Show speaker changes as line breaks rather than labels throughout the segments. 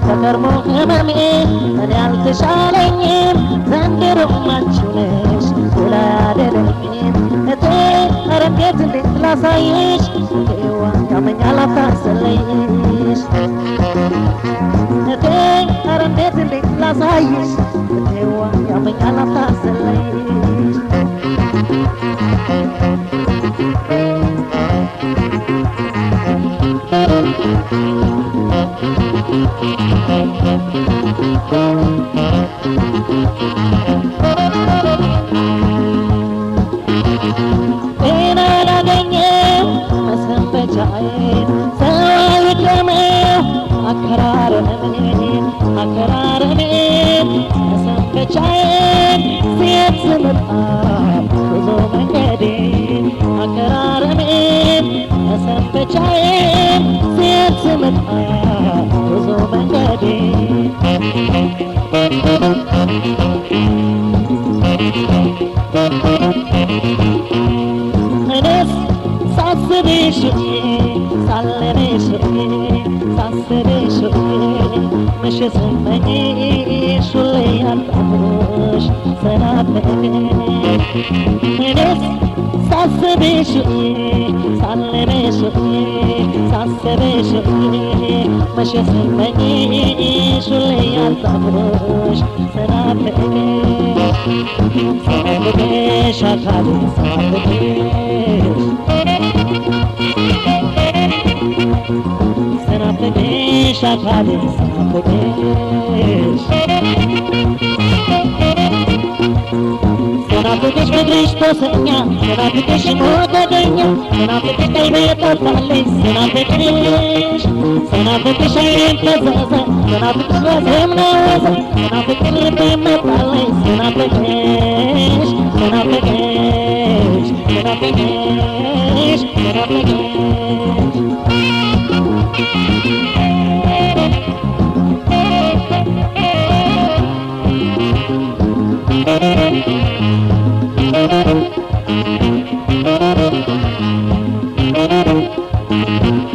ተከርሞ ህመሜ እኔ አልተሻለኝም ዘንድሮም አንቺው ነሽ ሌላ ያደለኝም እቴ ኧረ እንዴት ላሳይሽ እቴዋ ያመኛል አታሰለይሽ እቴ ኧረ እንዴት ላሳይሽ እቴዋ ያመኛል አታሰለይሽ ጤና ላገኘው መሰንበቻዬን ሰው ይቅረመው አከራረሜን መሰንበቻዬን ሴት ስመጣ ብዙ መንገዴን አከራረሜን መሰንበቻዬን ሴት ስመጣ ብዙ መንገዴን እኔስ ሳስብሽ ሳለምሽ ሳስብሽ ምሽ ስመኝሽ ሁሌ ያጣሁሽ ሰናበኝ እኔስ ሳስብሽ ሳለምሽ ሳስብሽ ምሽ ስመኝሽ ሁሌ ያጣሁሽ ሰናበኝ ሰናበሽ አካሌ ሰናበሽ ሰናበሽ አካሌ ሰናበሽ ሰናበሽ ፍቅርሽ ተሰኛ ሰናበሽ ሞገደኛ ሰናበሽ ቀልቤ ጠፋለኝ ሰናበሽ አይኔን ፈዘዘ ሰናበሽ በዜም ነወዘ ሰናበሽ ልቤ መጣለኝ ሰናበሽ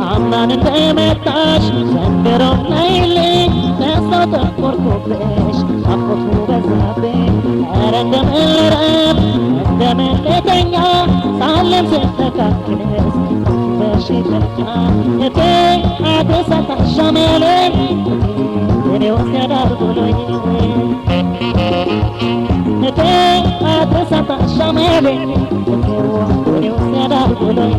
አምናን እንደመጣሽ ዘንድሮም ነይልኝ ለሰው ተቆርቆብሽ ናፍቆቱ በዛብኝ ኧረ እንደምን ልረፍ እንደምን ልተኛ ሳለም ስተካክልስ በሽተኛ እቴ አዲስ አታሻመለኝ እኔ ውስጥ ያዳርጉሎኝ እቴ አዲስ አታሻመለኝ እኔ ውስጥ ያዳርጉሎኝ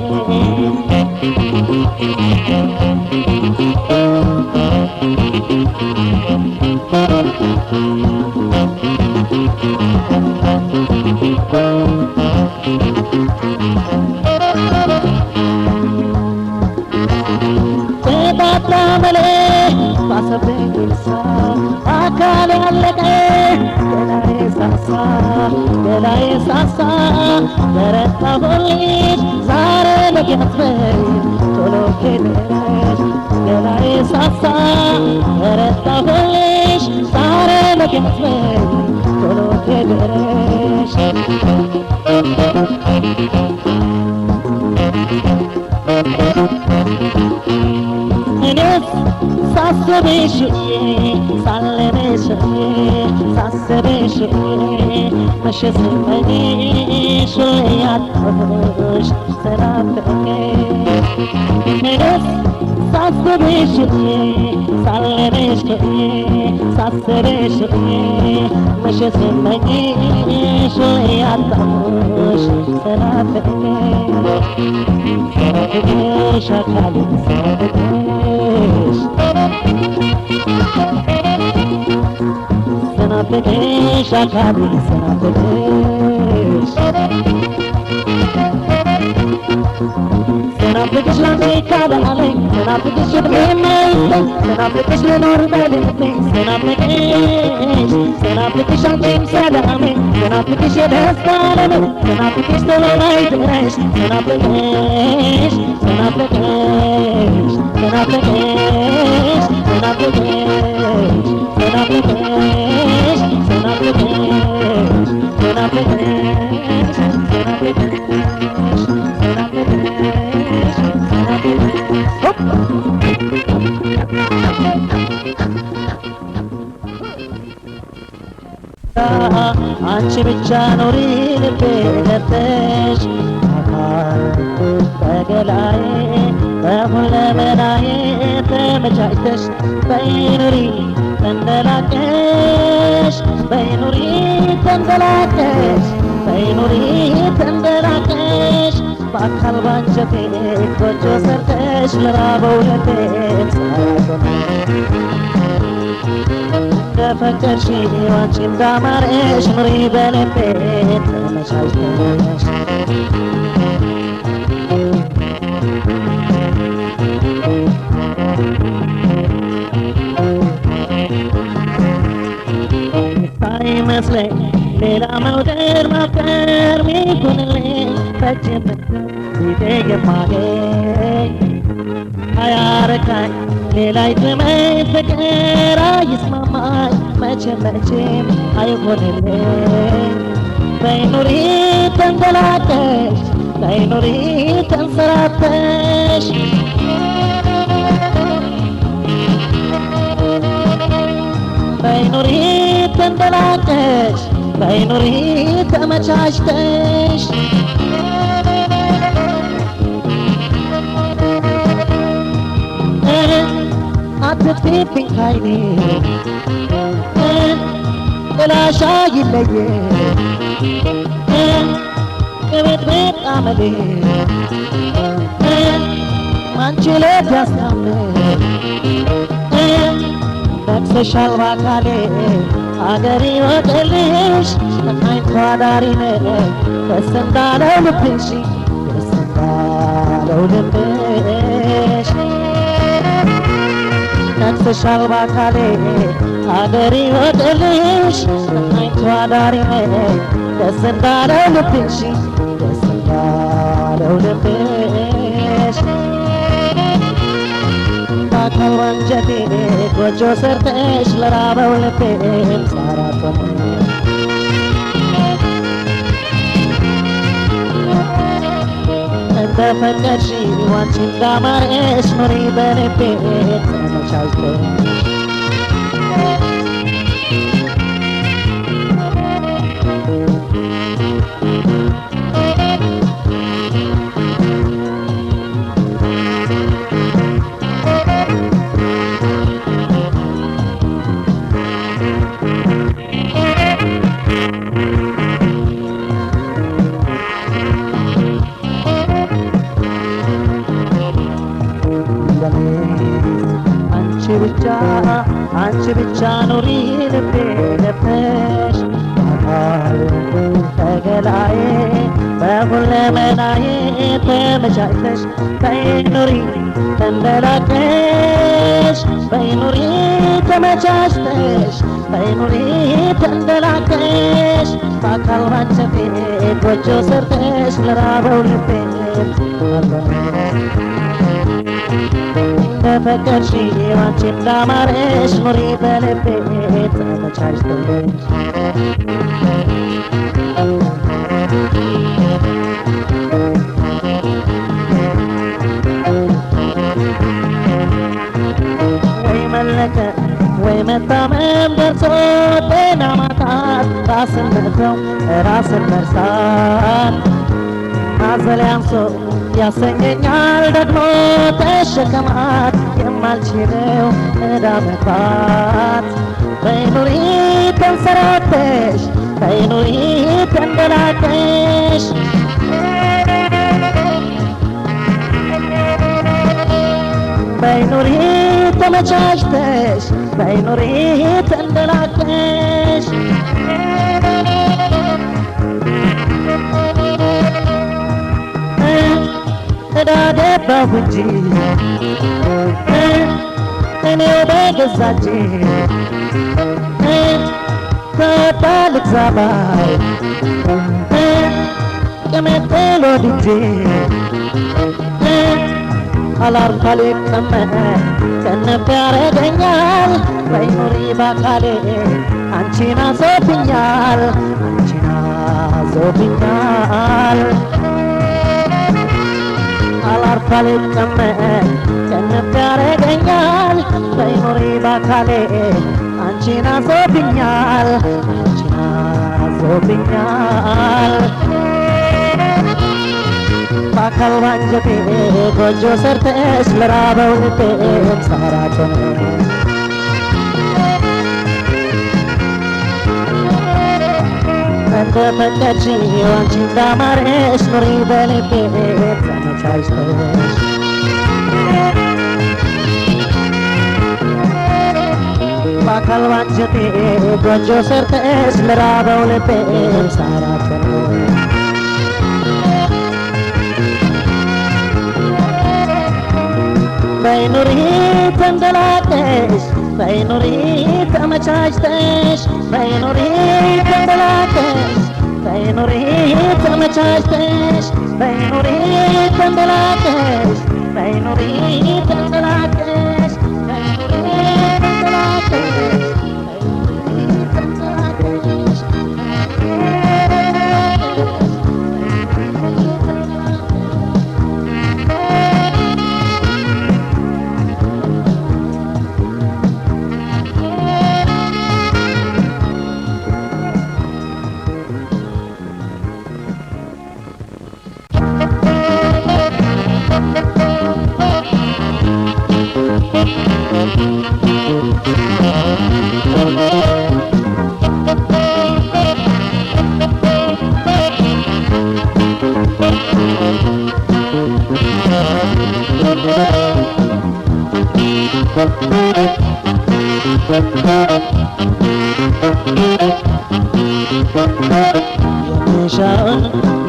ተጣጣመለ ባሰበኝ ልሳ አካል ያለቀ ገላዬ ሳሳ በረታሁልሽ ዛሬ ለጌትበይ ቶሎ ሄደሽ ገላዬ ሳሳ በረታሁልሽ ዛሬ ለጌትበይ ቶሎ ሄደሽ እኔስ ሳስብሽ ሳለምሽ ሳስብሽ መሽ ስመኝሽ ያጣሁሽ ሰናበኝ እኔስ ሳስብሽ ሳለምሽ ሳስብሽ መሽ ስመኝሽ ያጣሁሽ ሰናበኝ ሰናበሽ አካሌ ሰናበሽ ሰናበሽ አካሌ ሰናበሽ ሰናበሽ ላንቺ ካላለኝ ሰናበሽ እድሜማይለኝ ሰናበሽ ልኖር በልቤ ሰናበሽ አንቺም ሰላሜ ሰናበሽ የደስታ ዓለሜ ሰናበሽ ቶሎ ላይ ድረሽ ሰናበሽ Hop! ኑሪ ልቤ ገብተሽ አካል በገላዬ በሁለመናዬ ተመቻችተሽ በይኑሪ ተንደላቀሽ በይኑሪ ተንደላቀሽ በይኑሪ ተንደላቀሽ በአካል ባንጀቴ ጎጆ ሰርተሽ ለራበው ልቤ እንደፈቀድሽ አንቺ እንዳማረሽ ኑሪ በልቤ ተመቻችተሽ ሳይመስለኝ ሌላ መውደድ ማፍቀር ሚሆንልኝ ፈጅብን ፊቴ የማገኝ አያረካኝ ሌላ ይጥመኝ ፍቅር አይስማማኝ መቼም አይሆንልኝ በይኑሪ ተንደላቀሽ በይኑሪ ተንሰራተሽ በይኑሪ ተንደላቀሽ በይኑሪ ተመቻችተሽ አትጥፊብኝ ካይኔ ጥላሻ ይለየ ቅብጥብጥ አመሌ ማንችለት ያስታምር ነቅሰሻል ባካሌ አገሬ ወደልሽ ተቃኝቶ አዳሪ ነኝ ደስ እንዳለው ልብሽ ደስ እንዳለው ልብሽ ነቅሰሻል ባካሌ አገሬ ወደልሽ ተቃኝቶ አዳሪ ነኝ ደስ እንዳለው ልብሽ ደስ እንዳለው ልብሽ በአካል ባንጀቴ ጎጆ ሰርተሽ ለራበው ልቤ ሳራቶን እንደፈቀድሽ አንቺ እንዳማረሽ ኑሪ በልቤ ተመቻችተሽ አንቺ ብቻ ኑሪ ልቤ ገብተሽ አካል በገላዬ በሁለመናዬ ተመቻችተሽ በይኑሪ ተንደላቀሽ በይኑሪ ተመቻችተሽ በይኑሪ ተንደላቀሽ በአካል ባንጀቴ ጎጆ ሰርተሽ ለራበው ልቤ እንደፈቀድሽ አንቺ እንዳማረሽ ኑሪ በልቤ ተመቻችተሽ ወይ መለከ ወይ መታመም ደርሶ ጤና ማጣት ራስን መተው ራስን መርሳት ማዘል ያንሶ ያሰኘኛል ደግሞ ተሸከማት የማልችለው ዕዳ መግባት በይኑሪ ተንሰራተሽ በይኑሪ ተንደላቀሽ በይኑሪ ተመቻችተሽ በይኑሪ ተንደላቀሽ እዳገባሁ እንጂ እኔው በገዛቼ ከታልቅ ዛባይ ቅምጥል ወድጄ አላርፍ አልቀመጥ ጨነፍ ያረገኛል በይኑሪ ባካሌ አንቺን አዞብኛል አንቺን አዞብኛል አላርፍ አልቀመጥ ጨነፍ ያረገኛል በይኑሪ ባካሌ አንቺን አዞብኛል አንቺን ይዞብኛል በአካል ባንጀቴ ጎጆ ሰርተሽ ለራበው ልቤም ሳራቶን እንደ ፈቀድሽው አንቺ እንዳማረሽ ኑሪ በልቤ ተመቻችተሽ በአካል ባንጀቴ ጎጆ ሰርተሽ ለራበው ልቤም ሳራቶን በይኑሪ ተንደላቀሽ በይኑሪ ተመቻችተሽ በይኑሪ ተንደላቀሽ በይኑሪ ተመቻችተሽ በይኑሪ ተንደላቀሽ በይኑሪ ተንደላቀሽ በይኑሪ ተንደላቀሽ የሚሻውን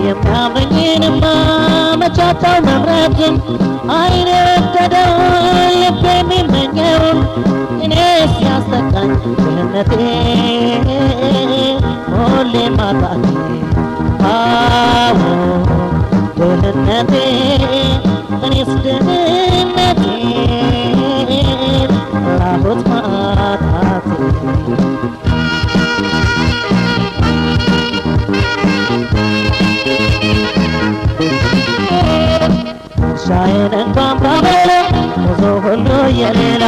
የሚያምረኝንማ መቻታው መምረጥም አይኔ ወደደውን ልብ የሚመኘውን እኔስ ያስጠቃኝ ድህነቴ ሁሌ ማጣቴ አዎ ድህነቴ እኔስ ድህነቴ ራቦት ማጣቴ ሻይን እንኳን ባበለው ብዙ ሁሉ የሌላ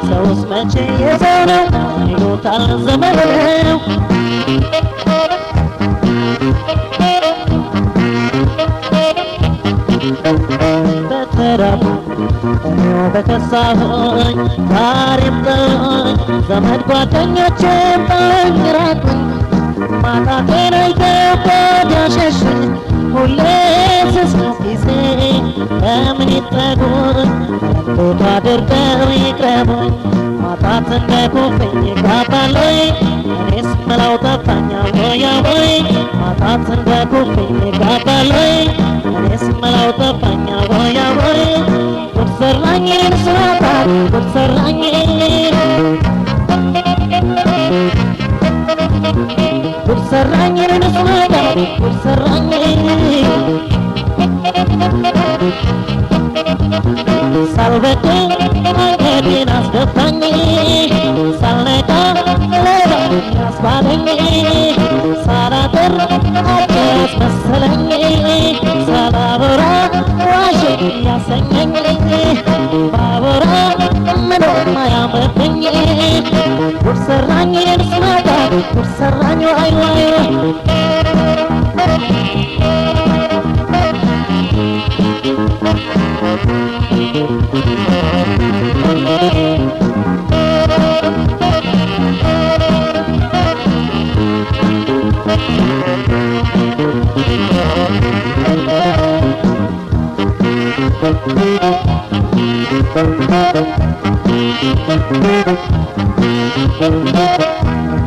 ሰውስ መቼ የሰው ነው ይሉታል ዘመን ነው በተራቡ እኔው በከሳሁኝ ዛሬም ጠሉኝ ዘመድ ጓደኞቼም ጠሉኝ ራቁኝ ማጣቴን አይተው ያሸሹኝ ሁሌ ስስነው ጊዜ በምን ይጠጉኝ እንዴት አድርገው ይቅረቡኝ ማጣት እንደ ኩፍኝ ይጋባለይ እኔስ መላው ጠፋኝ አወያ ወይ ማጣት እንደ ኩፍኝ ይጋባለይ እኔስ መላው ጠፋኝ አወያ ወይ ጉድ ሰራኝ ስራታት ጉድ ሰራኝ ጉድ ሰራኝ ስራታት ጉድ ሰራኝ ሳልበድል መንገዴን አስገባኝ ሳልነቃ ሌባ ያስባለኝ ሳላጥር አስመሰለኝ ሳላበራ ዋሽ ያሰኘኝ ባበራ ምንም አያምርብኝ ጉድ ሰራኝ ስማታ ጉድ ሰራኝ ዋይ ዋይ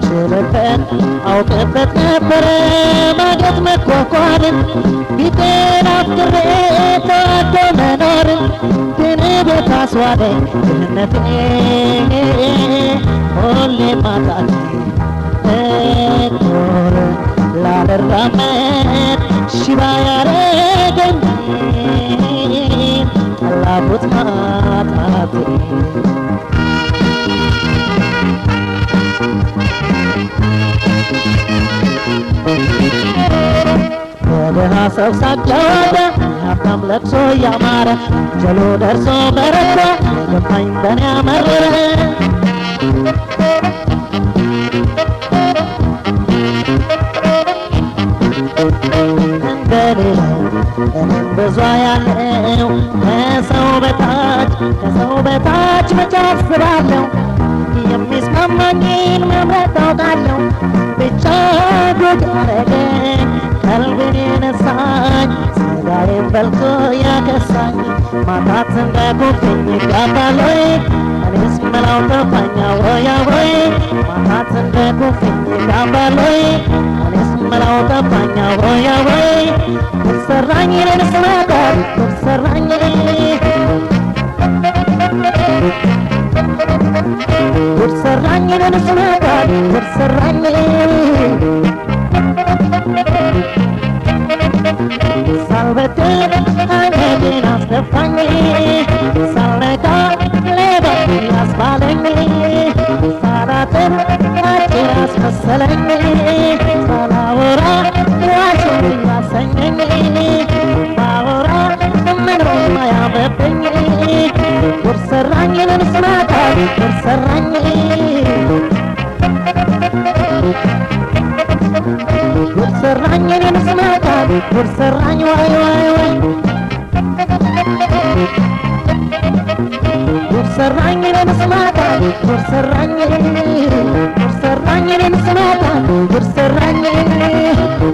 ችልበት አውቅበት ነበረ ማገት መኳኳልን ቢጤን አፍቅሬ ተዋዶ መኖርን ግን ቤት አስዋለኝ ድህነቴ ሁሌ ማጣቴ እጦር ላልራመድ ሽባ ያረገኝ ላቡት ማጣቴ የድሃ ሰው ሳቅ ጨዋታ የሀብታም ለቅሶ ያማረ ጀሎ ደርሶ በረታ የገባኝ በኔ ያመረረ እንደሌለው እኔም ብዙ ያለው ከሰው በታች መቼ አስባለሁ የሚስማማኝን መምረጥ አውቃለሁ ብቻ ጉድ አረገኝ ቀልቤን የነሳኝ ስጋዬን በልቶ ያከሳኝ ማታት እንደ ኩፍኝ ይጋባል ወይ እኔስ መላው ጠፋኝ አወይ አወይ ማታት እንደ ኩፍኝ ይጋባል ወይ እኔስ መላው ጠፋኝ አወይ አወይ ጉድ ሰራኝ እኔንስ ማጣት ጉድ ሰራኝ ጉድ ሰራኝ እኔንስ ማጣት ጉድ ሰራኝ ሳልበድል አንገቴን አስደፋኝ ሳልነካ ሌባ ያስባለኝ ሳላጥር አጭር አስመሰለኝ ሳላወራ ዋሾ ያሰኘኝ ባወራ ምንም አያምርብኝ ጉድ ሰራኝ እኔንስ ማጣት ጉድ ሰራኝ ጉድ ሰራኝ እኔንስ ማጣት ጉድ ሰራኝ ዋይ ዋይ ዋይ ጉድ ሰራኝ እኔንስ ማጣት ጉድ ሰራኝ ጉድ ሰራኝ እኔንስ ማጣት ጉድ ሰራኝ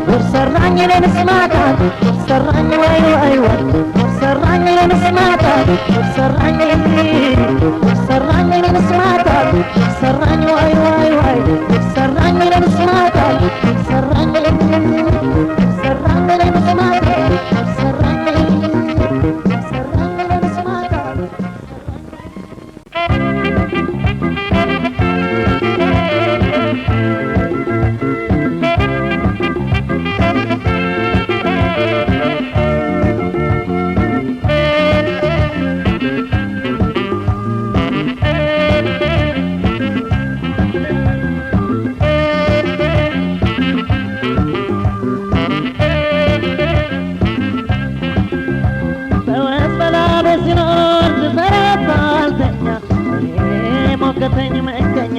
ጉድ ሰራኝ እኔንስ ማጣት ጉድ ሰራኝ ዋይ ዋይ ዋይ ጉድ ሰራኝ እኔንስ ማጣት ጉድ ሰራኝ ጉድ ሰራኝ እኔንስ ማጣት ጉድ ሰራኝ ዋይ ዋይ ዋይ ጉድ ሰራኝ እኔንስ ማጣት ጉድ ሰራኝ ጉድ ሰራኝ እኔንስ ማጣት ጉድ ሰራኝ ጉድ ሰራኝ እኔንስ ማጣት ሞገተኝ መገኛ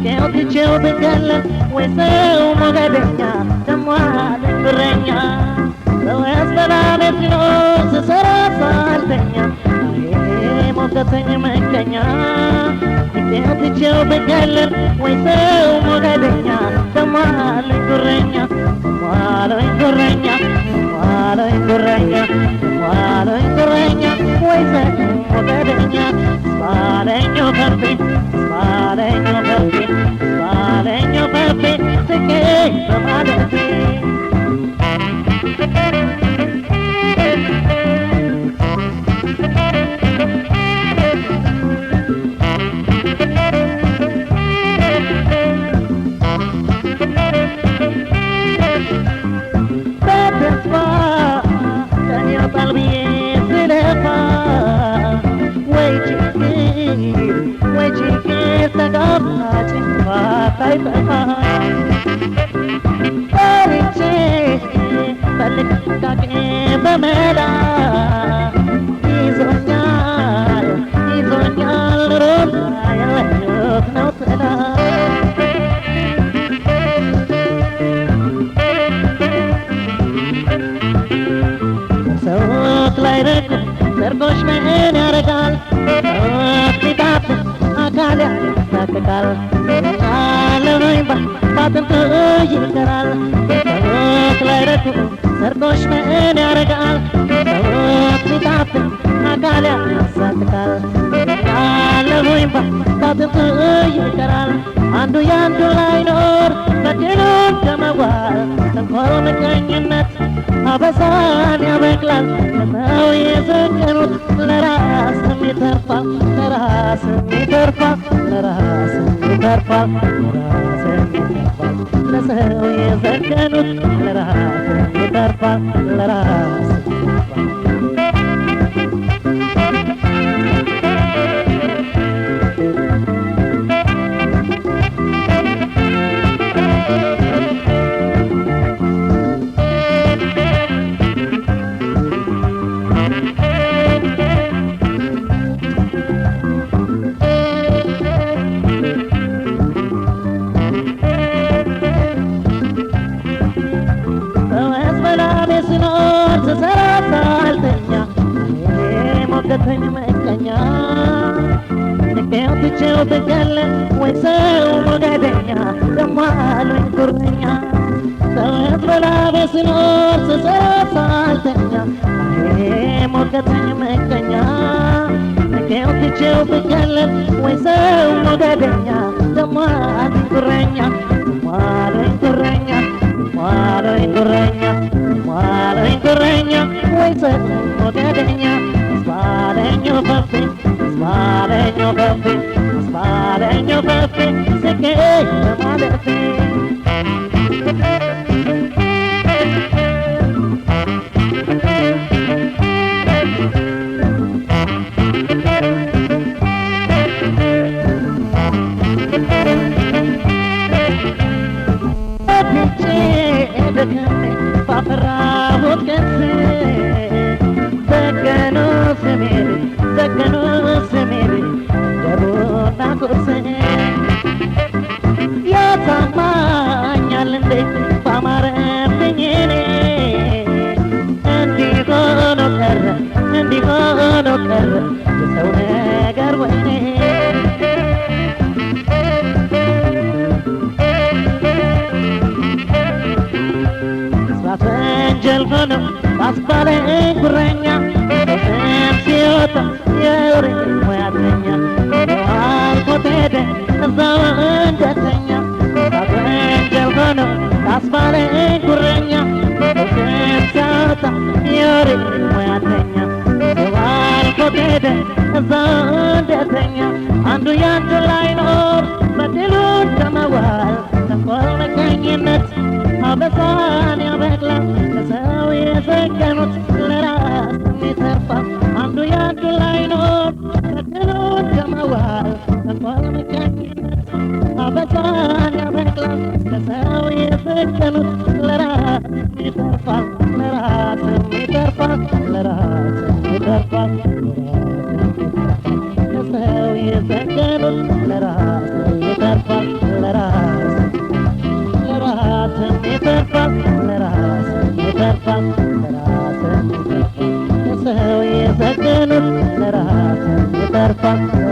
ቄው ትቼው ብገለል ወይ ሰው ሞገደኛ ደሞ አለኝ ብረኛ ሰው ያስበላል ሲኖር ስሰራ ሳልተኛ ሞገተኝ መገኛ ቄው ትቼው ብገለል ወይ ሰው ሞገደኛ ደሞ አለኝ ብረኛ ደሞ አለኝ ብረኛ ደሞ አለኝ ብረኛ ደሞ አለኝ ብረኛ ወይ ሰው ሞገደኛ Spaleño perfe, spaleño perfe, se queda malete. Betespa, tenía tal bien se le va. ወይ ችግር ተጋፋጭ ባታይ ጠፋኝ ፈርቼ በልቅቃቄ በመላ ይዞኛል ሮታ የለዩት ነው ጥላ ሰዎች ላይ ረቁ ሰርጎሽ ምን ያረጋል ሲጣት አካል ያሳቅቃል አለበኝ ባጥንቱ ይቀራል ሰዎች ላይ ረቱ ሰርጎሽ ምን ያረጋል ሲጣት አካል ያሳቅቃል አለበኝ ባጥንቱ ይቀራል አንዱ ያንዱ ላይ ኖር በድሉን ከመዋል ተንኮል ምቀኝነት አበሳን ያበቅላል ለሰው የዘገኑት ለራስም ይተርፋል ለራስም ይተርፋል ለራስም ይተርፋል ለራስም ይተርፋል ለሰው የዘገኑት ለራስም ይተርፋል ለራስም ይተርፋል ስኖር ስሰራ ሳልተኛ ሞገተኝ መቀኛ ንቄው ትቼው ብገለ ወይ ሰው ሞገደኛ ደሞ አሉኝ ጉረኛ ሰውት በላቤ ስኖር ስሰራ ሳልተኛ ሞገተኝ መቀኛ ንቄው ትቼው ብገለ ወይ ሰው ሞገደኛ ደሞ አሉኝ ጉረኛ አሉኝ ጉረኛ አሉኝ ጉረኛ አሉኝ ጉረኛ ወይ ሰው ሞገደኛ Spaleño papi, spaleño papi, spaleño papi, se que malete. Paspale kurenya, siota yore muadenya, al potede nazawan jatenya, angel gono paspale kurenya, siota yore muadenya, al potede nazawan jatenya, andu yandu lainor badilu tamawal, takol mekanyinet, abesan yabekla. Sekanut leras miterpa andu yandu lainot sekanut kamawal tanpal mekanyinet abesan yabeklas kasawi sekanut leras miterpa leras miterpa leras miterpa kasawi sekanut leras miterpa leras leras miterpa leras miterpa ሰው የዘገኑት ለራስ የሚተርፋ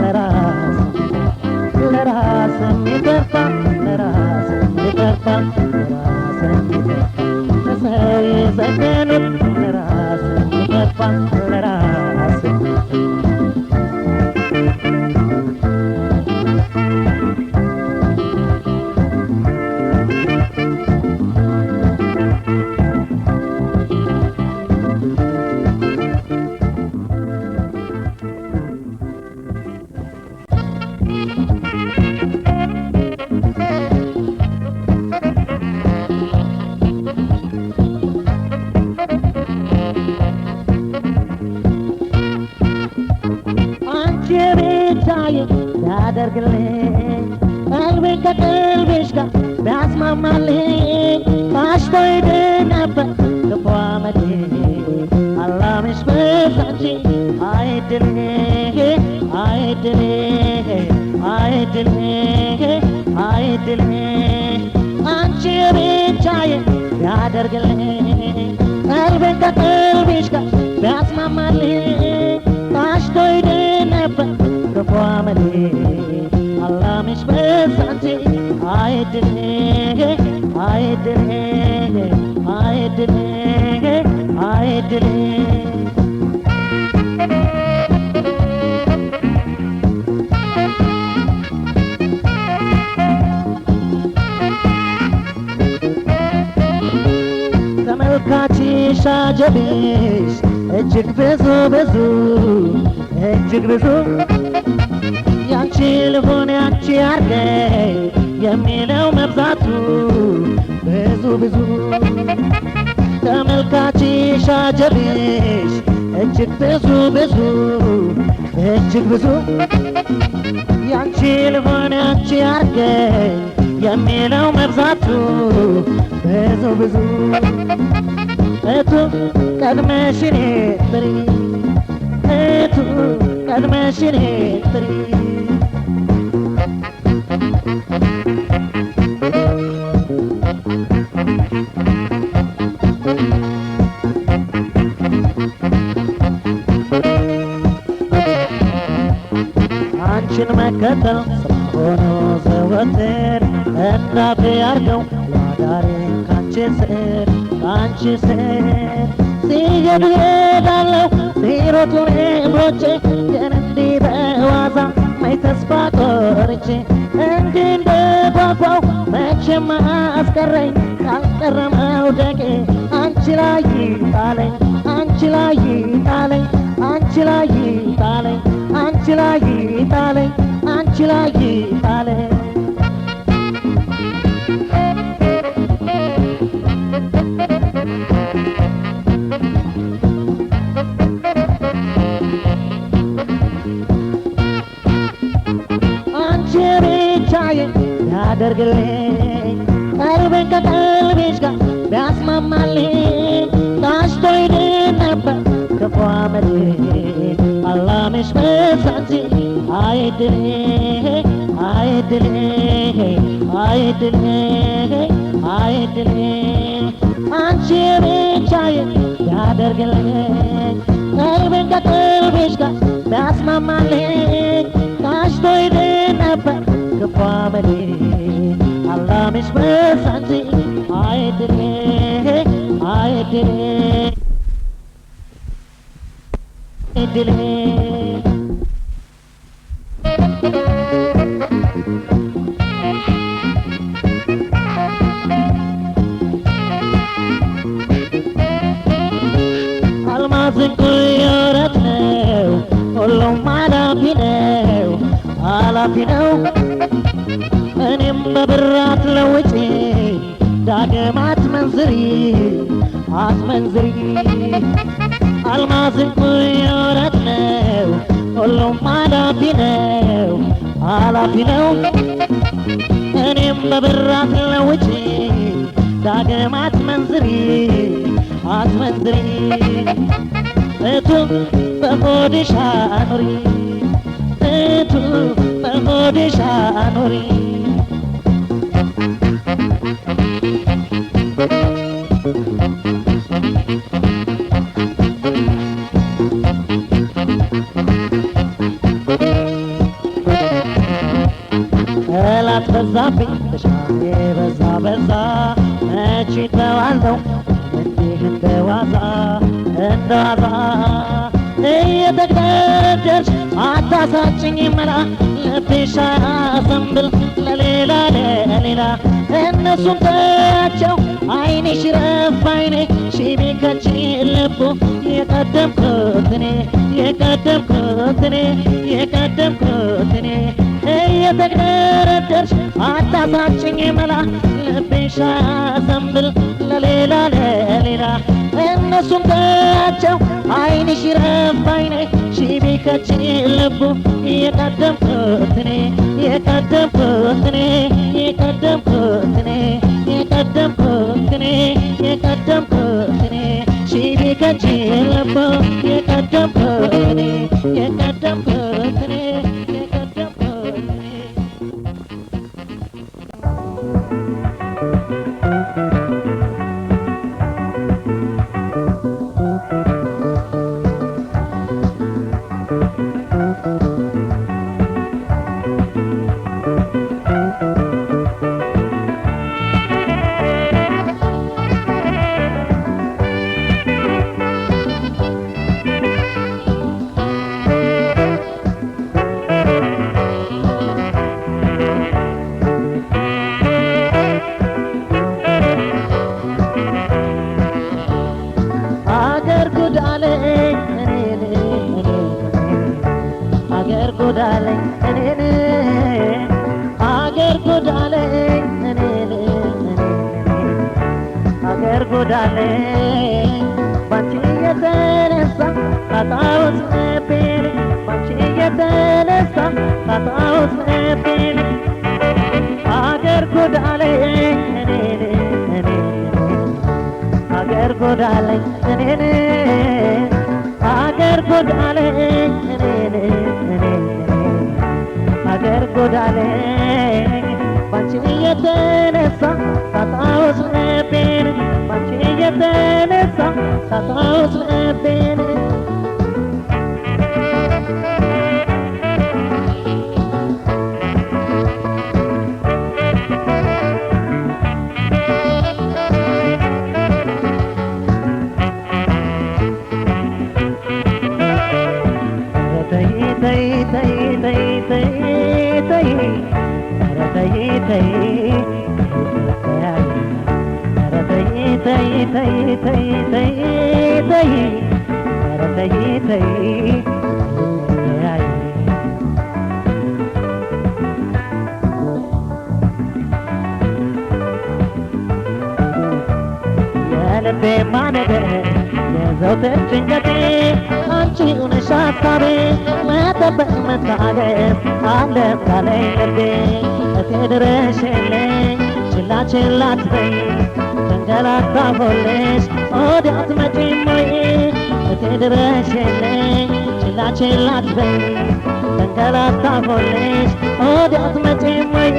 ለራስ ለራስ የሚተርፋ ለራስ የሚተርፋ ለራስ የሚተርፋ ሰው የዘገኑት ለራስ የሚተርፋ ለራስ ያደርግልኝ ቀልቤን ከቀልቤሽ ጋር ቢያስማማልኝ ታሽቶ ነበር ክፉ ዓመቴ አላምሽ በዛንቺ አይድሌ አይድሌ አይድሌ አይድሌ አንቺ ብቻዬ ያደርግልኝ ቀልቤን ከቀልቤሽ ጋር ቢያስማማልኝ ታሽቶ ነበር ክፉ ዓመቴ አላምሽ በዛንቺ አይድሌ አይድሌ አይድሌ አይድሌ ተመልካችሽ አጀብሽ እጅግ ብዙ ብዙ እጅግ ብዙ ያንቺ ልሆን ያንቺ አርገኝ የሚለው መብዛቱ ብዙ ብዙ ተመልካችሽ አጀብሽ እጅግ ብዙ ብዙ እጅግ ብዙ ያንቺ ልሆን ያንቺ አርገኝ የሚለው መብዛቱ ብዙ ብዙ እቱ ቀድመሽ እኔ ጥሪ እቱ ቀድመሽ እኔ ጥሪ አንቺን መከተል ስለሆነ ዘወትር እናቴ አርገው ላዳሬ ካንቺ ስር ሲሄዱ ሄዳለሁ ሲሮጡ እግሮቼ ግን እንዲህ በዋዛ ማይ ተስፋ ቆርጬ እንዲህ እንደጓጓው መቼም አስቀረኝ ካልቀረ መውደቄ አንቺ ላይ ጣለኝ አንቺ ላይ ጣለኝ አንቺ ላይ ጣለኝ አንቺ ላይ ጣለኝ አንቺ ላይ ጣለኝ አንቺ ብቻዬ ያደርግልኝ ቀልቤን ከቀልቤሽ ጋር ቢያስማማልኝ ታሽቶ ይድን ነበር ክፉ አመሌ አላምሽ በዛ እንጂ አይድሌ አይድሌ አይድሌ አይድሌ አንቺ ብቻዬ ያደርግልኝ ቀልቤን ከቀልቤሽ ጋር ቢያስማማልኝ ታሽቶ ይድን ነበር ክፉ አመሌ አላምሽ በዛ እንጂ አይድሌ አይድሌ አይድሌ አልማዝ እንቁ የወረት ነው ሁሉም አላፊ ነው አላፊ ነው እኔም በብራት ለውጪ ዳግም አትመንዝሪ አትመንዝሪ አልማዝ እንቁ የወረት ነው ሁሉም አላፊ ነው አላፊ ነው እኔም በብራት ለውጪ ዳግም አትመንዝሪ አትመንዝሪ እቱ በሆድሽ አኑሪ እቱ በሆድሽ አኑሪ ጠላት በዛብኝ ተሻሜ በዛ በዛ መቼ ተዋለው እንዲህ እንደዋዛ እንደዋዛ እየተግደረደርሽ አታሳጭኝ መላ ልብሽ አያዘንብል ለሌላ ለሌላ እነሱን ተያቸው አይንሽ ረፍ አይኔ ሺ ቢከች ልቡ የቀደምኩት እኔ የቀደምኩት እኔ የቀደምኩት እኔ እየተግደረደርሽ አታሳጭኝ መላ ልብሽ አያዘንብል ለሌላ ለሌላ እነሱን ተያቸው አይንሽ ረፍ አይኔ ሺ ቢከች ልቡ የቀደምኩት እኔ የቀደምኩት እኔ የቀደምኩት እኔ የቀደምኩት እኔ የቀደምኩት እኔ ሺ ቢከች ልቡ የቀደምኩት እኔ የቀደምኩት እኔ የቀደምኩት እኔ ጎዳለኝ ባንቺ የተነሳ ካጣሁት ልቤን ባንቺ የተነሳ ካጣሁት ልቤን አገር ጎዳለኝ እኔን አገር ጎዳለኝ እኔን አገር ጎዳለኝ እኔን አገር ጎዳለኝ ባንቺ የተነሳ ካጣሁት ልቤን ባንቺ የተነሳ ካጣሁት ልቤን ማነገር የዘውትር ጭንቀቴ አንቺው ነሽ ሀሳቤ መጠበቅ መታገስ አለብኝ ልቤ እቴ ድረሽልኝ ችላ ችላ አትበይ ተንገላታሁልሽ ወዲያ አትመጪም ወይ እቴ ድረሽልኝ ችላ ችላ አትበይ ተንገላታሁልሽ ወዲያ አትመጪም ወይ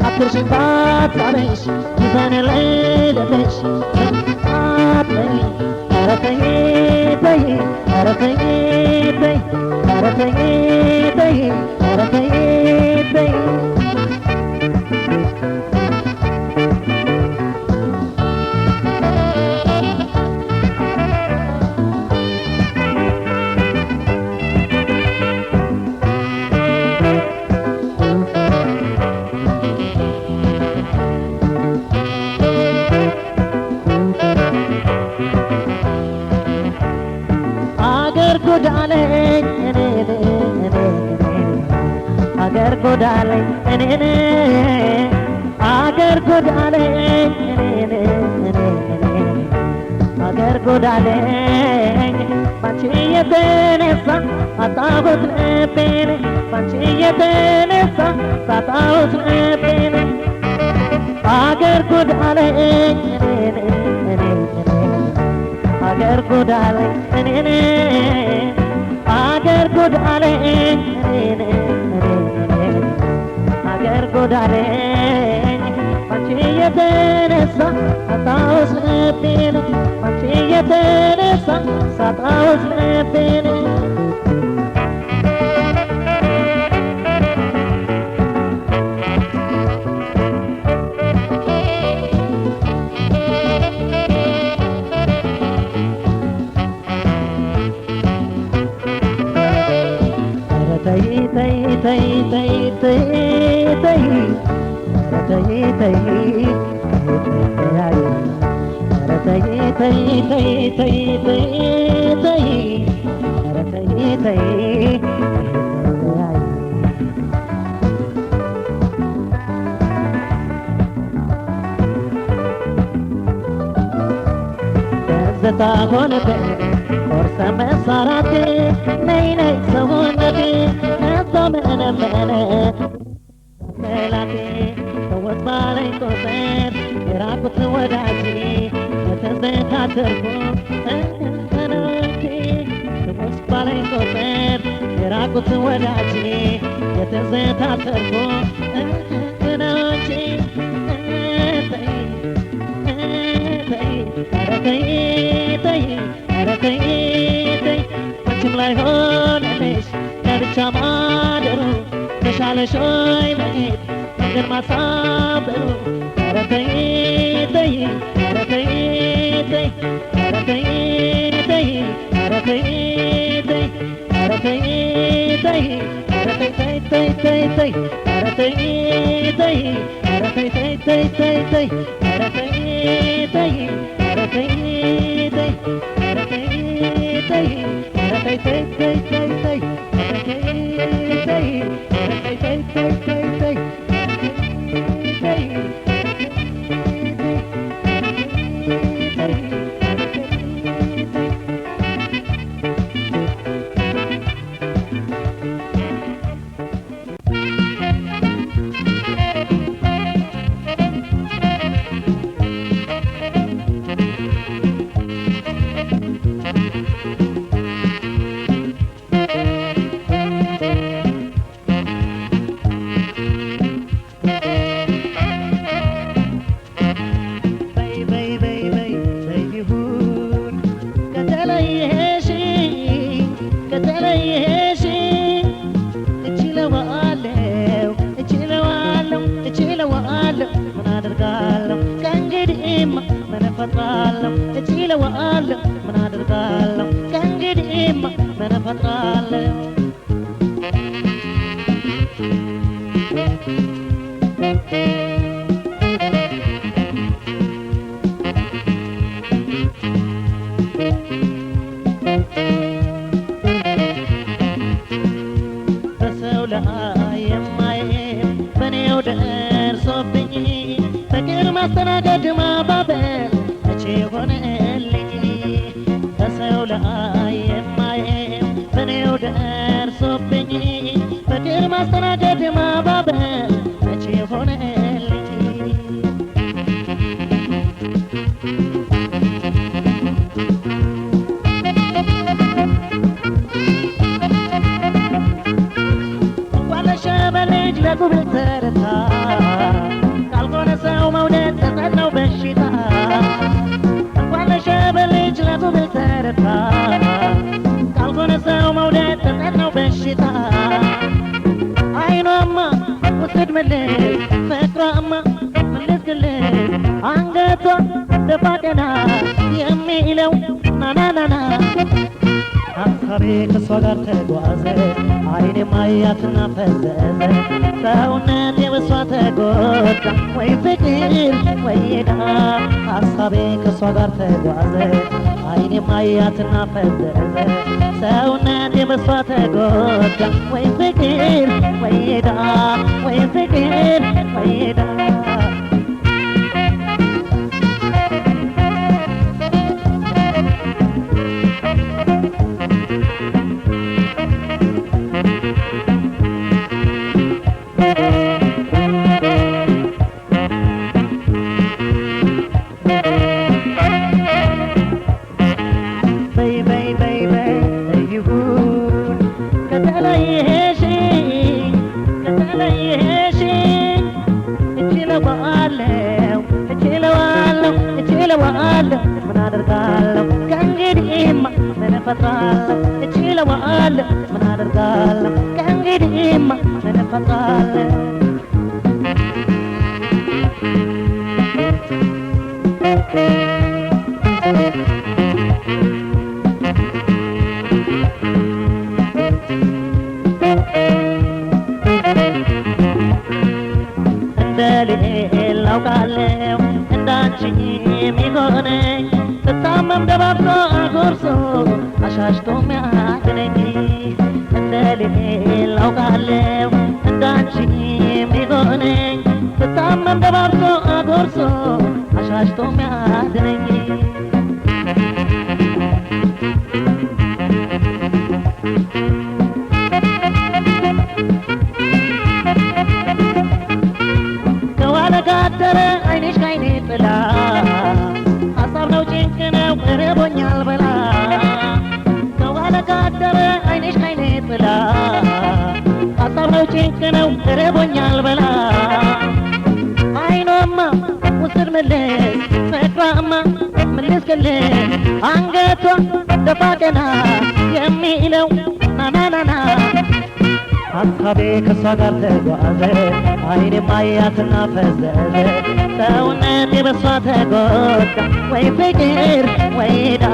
አትርሽኝ ባትሳበሽ ይዘንልኝ ልብሽ አትበይ ኧረ ተይ ተይ ኧረ ተይ ተይ ኧረ ተይ ተይ ኧረ ተይ ተይ ጎዳለኝ አገር ጎዳለኝ አገር ጎዳለኝ አገር ጎዳለኝ ባንቺ የተነሳ አጣሁት ልቤን ባንቺ የተነሳ አጣሁት ልቤን አገር ጎዳለኝ አገር ጎዳለኝ አገር ጎዳለኝ አገር ጎዳለኝ ባንቺ የተነሳ አጣሁት ልቤን ባንቺ የተነሳ አጣሁት ልቤን ደስታ ሆነብኝ ቆርሰ መሰራቴ ነይ ነይ ሰውነቴ እዛመነመነ መላቴ ተወት ባለኝ ቁጥር የራቁት ወዳጅ የትዝታ ትርጉም ነው እንጂ ተወት ባለኝ ቁጥር የራቁት ወዳጅ የትዝታ ትርጉም ነው እንጂ ኧረ ተይ ተይ አንቺም ላይ ሆነልሽ ለብቻ ማደሩ ተሻለሽ ወይ መሄድ መንገድ ማሳበሩ ኧረ ተይ ተይ ኧረ ተይ ተይ ኧረ ተይ ተይ ኧረ ተይ ተይ ኧረ ተይ ተይ ኧረ ተይ ተይ ተይ ተይ ተይ ኧረ ተይ ተይ ኧረ ተይ ተይ ተይ ተይ ተይ ኧረ ተይ ተይ ኧረ ተይ ተይ ኧረ ተይ ተይ ኧረ ተይ ተይ ተይ ተይ ተይ ኧረ ተይ ተይ ኧረ ተይ ተይ ተይ ተይ ተይ እችለዋለሁ ምን አደርጋለሁ ከእንግዲህማ ምን እፈጥራለሁ በሰው ላይ የማየው በኔው ደርሶብኝ ፍቅር ማስተናገድ ማባበል መቼ ሆነልኝ በሰው ላይ የማየው በኔው ደርሶብኝ ፍቅር ማስተናገድ ማባበል መቼ ሆነልኝ ሸበልጅ ለጉብል ተረታ ካልሆነ ሰው መውደድ ጸጸት ነው በሽታ እንኳን ለሸበልጅ ለጉብል ተረታ ካልሆነ ሰው መውደድ ጸጸት ነው በሽታ አይኗማ ውስድ ምልስ ፍቅሯማ ምልስግልስ አንገቷ ደፋ ቀና የሚለው ናናናና ሀሳቤ ከሷ ጋር ተጓዘ አይኔ ማያትና ፈዘዘ ሰውነቴ በሷ ተጎዳ ወይ ፍቅር ወይ ዕዳ ሀሳቤ ከሷ ጋር ተጓዘ አይኔ ማያትና ፈዘዘ ሰውነቴ በሷ ተጎዳ ወይ ፍቅር ወይ ዕዳ ወይ ፍቅር ወይ ዕዳ ምን አደርጋለሁ ከእንግዲህማ ምን እፈጥራለሁ እችለዋለሁ ምን አደርጋለሁ ከእንግዲህማ ምን እፈጥራለሁ እንደሌላው ቃለው እንዳንቺ የሚሆነኝ ስታመም ደባብቶ አጎርሶ አሻሽቶ ሚያድነኝ እንደሌላው ቃለው እንዳንቺ የሚሆነኝ ስታመም ደባብቶ አጎርሶ አሻሽቶ ሚያድነኝ ከዋለ ጋደረ አይንሽ ካይኔ ጥላ ሀሳብ ነው ጭንቅ ነው እርቦኛል በላ ከዋለ ጋደረ አይንሽ ካይኔ ጥላ ሀሳብ ነው ጭንቅ ነው እርቦኛል በላ አይኗማ ውስድ ምልስ ፍቅሯማ ምልስግልስ አንገቷ ደፋ ቀና የሚለው ናናናና ሀሳቤ ከሷ ጋር ተጓዘ አይኔ ማያትና ፈዘዘ ሰውነቴ በሷ ተጎዳ ወይ ፍቅር ወይ ዕዳ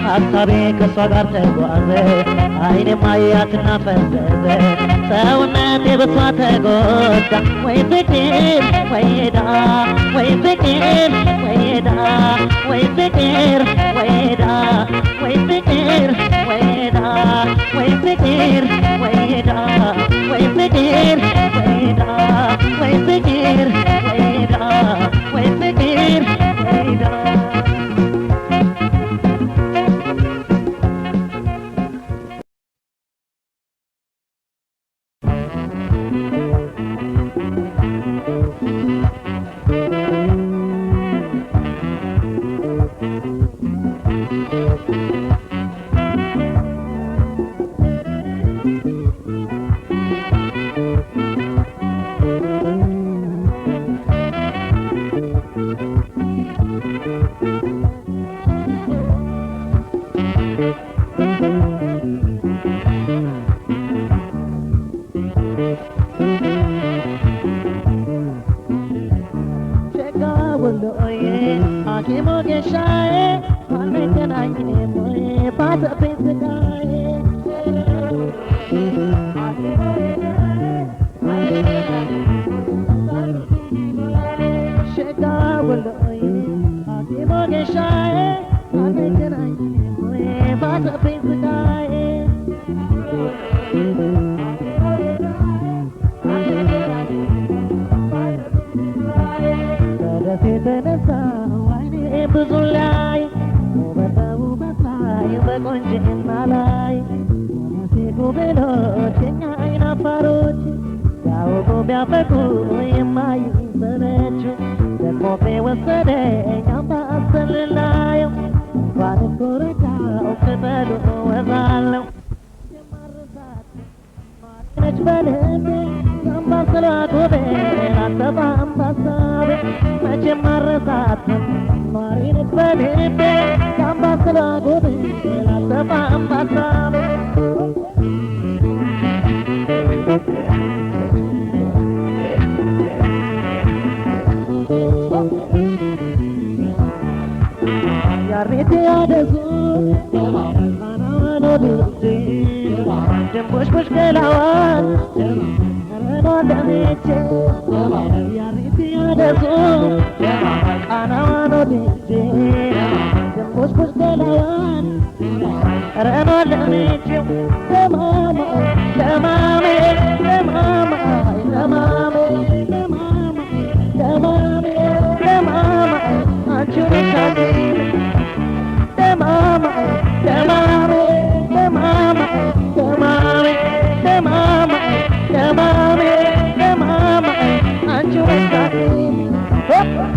ሀሳቤ ከሷ ጋር ተጓዘ አይኔ ማያትና ፈዘዘ ሰውነቴ በሷ ተጎዳ ወይ ፍቅር ወይ ዕዳ ወይ ፍቅር ወይ ዕዳ ወይ ፍቅር ወይ ዕዳ ወይ ፍቅር ወይ ዕዳ ወይ ፍቅር ወይ ዕዳ ወይ ፍቅር ወይ ዕዳ ወይ ፍቅር ወይ ዕዳ ወይ ፍቅር ወይ ዕዳ ሸጋ ወሎዬ ሐኪሙ ጌሻዬ ዋና አንገናኝም ወይ ባሰብኝ ስቃዬ ሸጋ ወሎዬ ሐኪም ወጌሻዬ አንገናኝም ወይ ባሰብኝ ስቃዬ ከደሴ ተነሳሁ አይኔ ብዙ ላይ ውበት ላይ በቆንጅና ላይ ደሴ ጉብሎች የኛ አይን አፋሮች ያውቁ ቢያፈቁ የማይሰለቹ ደግሞ ወሰደኝ አምባሰል ላየው እንኳን ኮረጃው ቅጠሉ ወዛለው ነች በልቤ የአምባሰሏ ጉብል አትጠፋም በሀሳቤ መቼም አልረሳትም ኗሪ ነች በልቤ የአምባሰሏ ጉብል አትጠፋም በሀሳቤ ያሬት ያደጉ አናዋን ወድጄ ደንቦሽቦሽ ገላዋን ረኗ ለምቼ ያሬት ያደጉ ቃናዋን ወድጄ ደንቦሽቦሽ ገላዋን ረኗ ለምቼው ደማማ ደማሜ ደማማ ደማሜ ደማማ ደማሜ ደማማ አንቺው ነሻቴ Mama, the mama, the mama, the mama, the mama, the mama, the mama, and you are starting.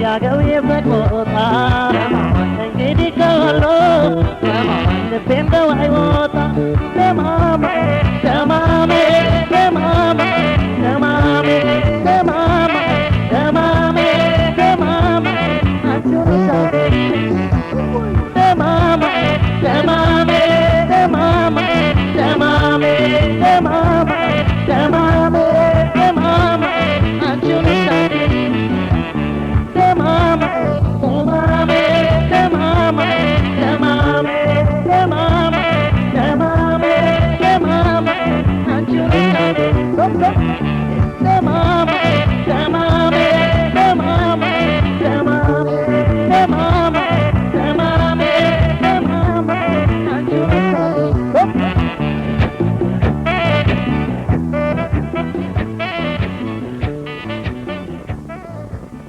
Ya go ye